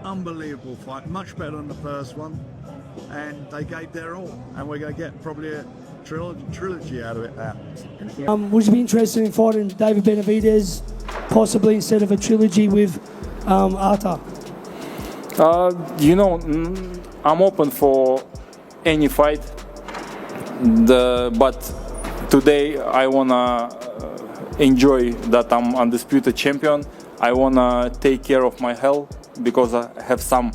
Unbelievable fight, much better than the first one, and they gave their all, and we're going to get probably a trilogy out of it now. Would you be interested in fighting David Benavidez, possibly instead of a trilogy with Artur? I'm open for any fight, but today I wanna enjoy that I'm undisputed champion. I wanna take care of my health because I have some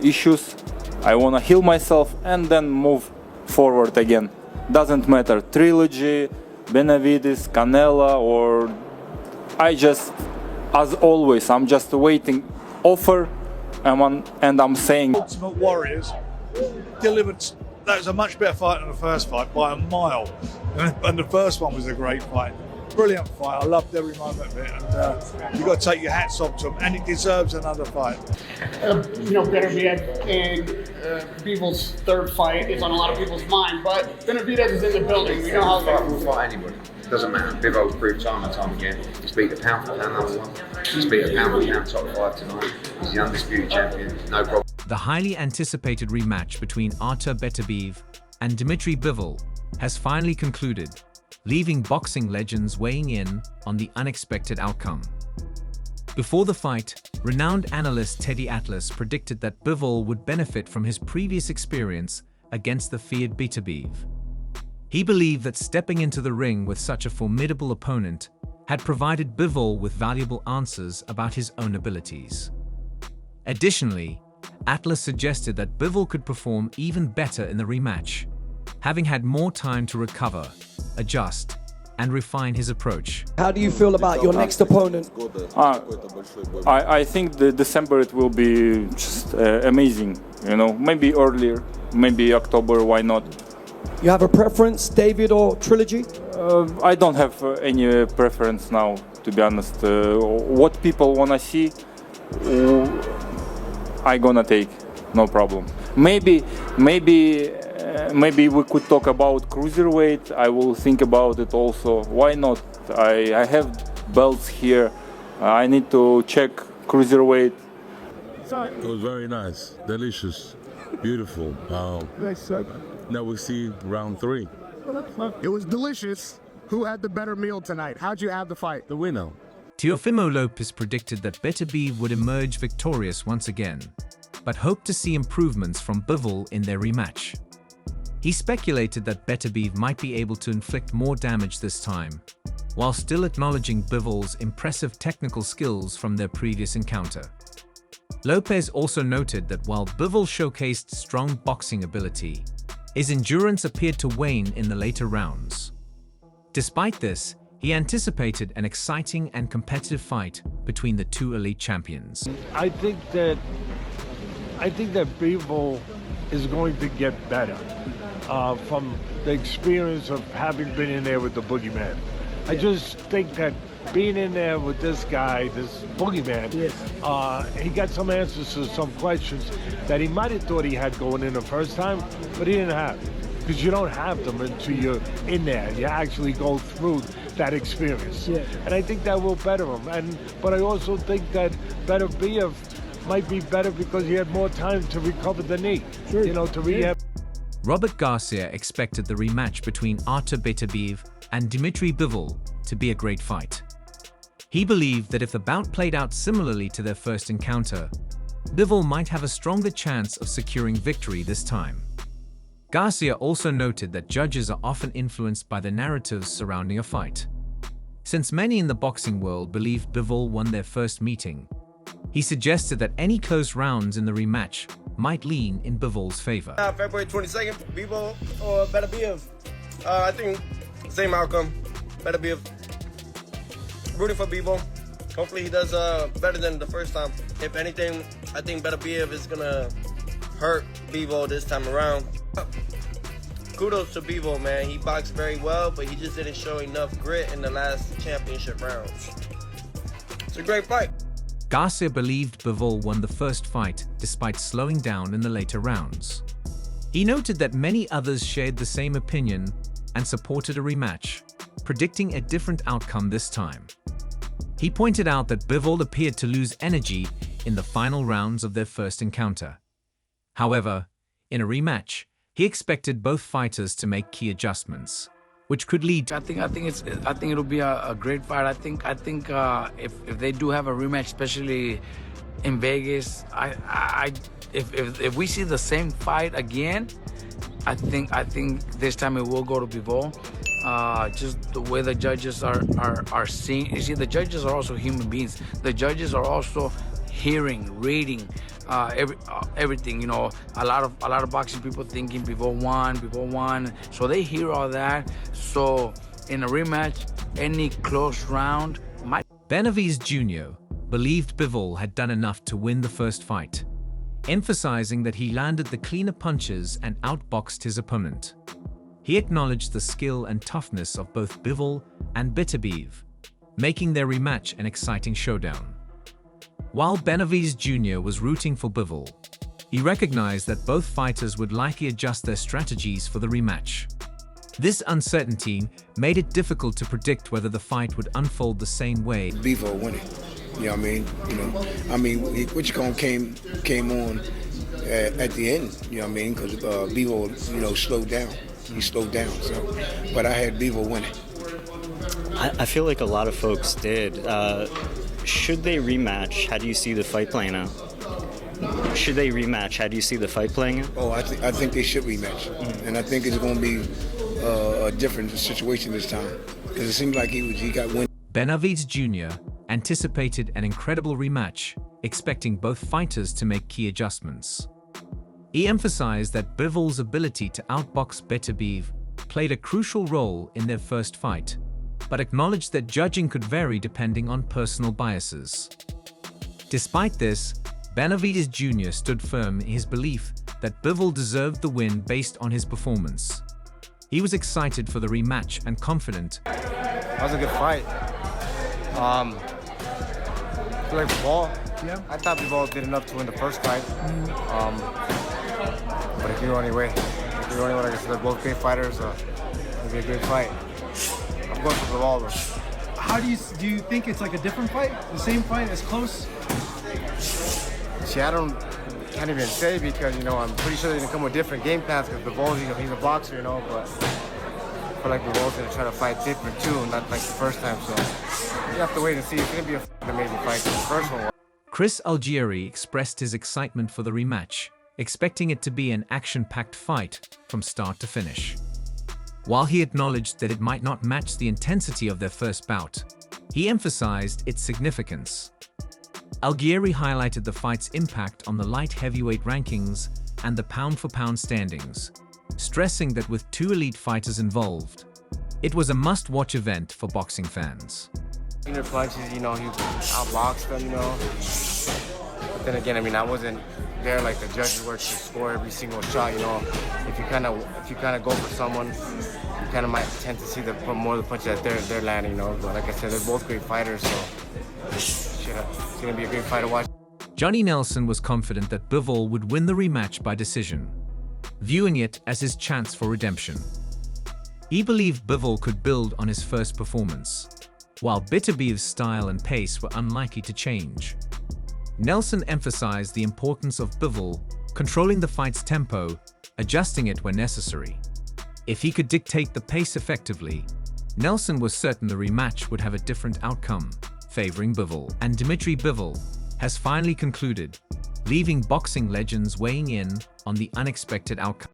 issues. I wanna heal myself and then move forward again. Doesn't matter, trilogy, Benavidez, Canelo, or as always, I'm just waiting offer, and I'm saying. Ultimate Warriors delivered. That was a much better fight than the first fight by a mile, and the first one was a great fight. Brilliant fight. I loved every moment of it, and you've got to take your hats off to him, and it deserves another fight. Beterbiev and Bivol's third fight is on a lot of people's mind, but Benavidez is in the building. You know how Bivol will fight anybody. Doesn't matter. Bivol's proved time and time again. He's beat the pound for pound number one. He's beat a pound for pound top five tonight. He's the undisputed champion. No problem. The highly anticipated rematch between Artur Beterbiev and Dmitry Bivol has finally concluded, leaving boxing legends weighing in on the unexpected outcome. Before the fight, renowned analyst Teddy Atlas predicted that Bivol would benefit from his previous experience against the feared Beterbiev. He believed that stepping into the ring with such a formidable opponent had provided Bivol with valuable answers about his own abilities. Additionally, Atlas suggested that Bivol could perform even better in the rematch, having had more time to recover, adjust, and refine his approach. How do you feel about your next opponent? I think the December it will be just amazing. Maybe earlier, maybe October. Why not? You have a preference, David or trilogy? I don't have any preference now, to be honest. What people wanna see, I gonna take, no problem. Maybe we could talk about cruiserweight. I will think about it also. Why not? I have belts here. I need to check cruiserweight. It was very nice, delicious, beautiful. Now we see round three. It was delicious. Who had the better meal tonight? How'd you have the fight? The winner. Teofimo Lopez predicted that Beterbiev would emerge victorious once again, but hoped to see improvements from Bivol in their rematch. He speculated that Beterbiev might be able to inflict more damage this time, while still acknowledging Bivol's impressive technical skills from their previous encounter. Lopez also noted that while Bivol showcased strong boxing ability, his endurance appeared to wane in the later rounds. Despite this, he anticipated an exciting and competitive fight between the two elite champions. I think that Bivol is going to get better from the experience of having been in there with the boogeyman. I just think that being in there with this guy, this boogeyman, he got some answers to some questions that he might have thought he had going in the first time, but he didn't have. Because you don't have them until you're in there. You actually go through that experience. And I think that will better him. But I also think that Beterbiev might be better because he had more time to recover the knee, to rehab. Robert Garcia expected the rematch between Artur Beterbiev and Dmitry Bivol to be a great fight. He believed that if the bout played out similarly to their first encounter, Bivol might have a stronger chance of securing victory this time. Garcia also noted that judges are often influenced by the narratives surrounding a fight. Since many in the boxing world believe Bivol won their first meeting, he suggested that any close rounds in the rematch might lean in Bivol's favor. February 22nd, Bivol or Beterbiev? I think same outcome, Beterbiev. Rooting for Bivol. Hopefully he does better than the first time. If anything, I think Beterbiev is gonna hurt Bivol this time around. Kudos to Bivol, man. He boxed very well, but he just didn't show enough grit in the last championship rounds. It's a great fight. Garcia believed Bivol won the first fight despite slowing down in the later rounds. He noted that many others shared the same opinion and supported a rematch, predicting a different outcome this time. He pointed out that Bivol appeared to lose energy in the final rounds of their first encounter. However, in a rematch, he expected both fighters to make key adjustments, which could lead to... I think it'll be a great fight. I think if they do have a rematch, especially in Vegas, if we see the same fight again, I think this time it will go to Bivol. Just the way the judges are seeing. You see, the judges are also human beings. The judges are also hearing, reading, everything. You know, a lot of boxing people thinking Bivol won. So they hear all that. So in a rematch, any close round might. Benavidez Jr. believed Bivol had done enough to win the first fight, emphasizing that he landed the cleaner punches and outboxed his opponent. He acknowledged the skill and toughness of both Bivol and Beterbiev, making their rematch an exciting showdown. While Benavidez Jr. was rooting for Bivol, he recognized that both fighters would likely adjust their strategies for the rematch. This uncertainty made it difficult to predict whether the fight would unfold the same way. Bivol winning. You know what I mean? Whichcomb came on at the end, you know what I mean? Because Bivol, slowed down. He slowed down, so. But I had Bivol winning. I feel like a lot of folks did. Should they rematch? How do you see the fight playing out? Should they rematch? How do you see the fight playing out? Oh, I think they should rematch. And I think it's going to be a different situation this time. Because it seemed like he got win. Benavidez Jr. anticipated an incredible rematch, expecting both fighters to make key adjustments. He emphasized that Bivol's ability to outbox Beterbiev played a crucial role in their first fight, but acknowledged that judging could vary depending on personal biases. Despite this, Benavidez Jr. stood firm in his belief that Bivol deserved the win based on his performance. He was excited for the rematch and confident. That was a good fight. I feel like Bivol. Yeah. I thought Bivol did enough to win the first fight. But if you're only way, like I said, they're both great fighters. It'll be a great fight. I'm going for Bivol though. How do you think it's like a different fight? The same fight, as close? See, can't even say because I'm pretty sure they're gonna come with different game plans because Bivol, he's a boxer, but I feel like Bivol's gonna try to fight different too, not like the first time. So you have to wait and see. It's gonna be an amazing fight. The first one. Chris Algieri expressed his excitement for the rematch, expecting it to be an action-packed fight from start to finish. While he acknowledged that it might not match the intensity of their first bout, he emphasized its significance. Algieri highlighted the fight's impact on the light heavyweight rankings and the pound-for-pound standings, stressing that with two elite fighters involved, it was a must-watch event for boxing fans. In their punches, he outboxed them, But then again, I wasn't there like the judges were to score every single shot. If you kind of go for someone, you kind of might tend to see more of the punches that they're landing. But like I said, they're both great fighters, so it's gonna be a great fight to watch. Johnny Nelson was confident that Bivol would win the rematch by decision, viewing it as his chance for redemption. He believed Bivol could build on his first performance, while Beterbiev's style and pace were unlikely to change. Nelson emphasized the importance of Bivol controlling the fight's tempo, adjusting it when necessary. If he could dictate the pace effectively, Nelson was certain the rematch would have a different outcome, favoring Bivol. And Dmitry Bivol has finally concluded, leaving boxing legends weighing in on the unexpected outcome.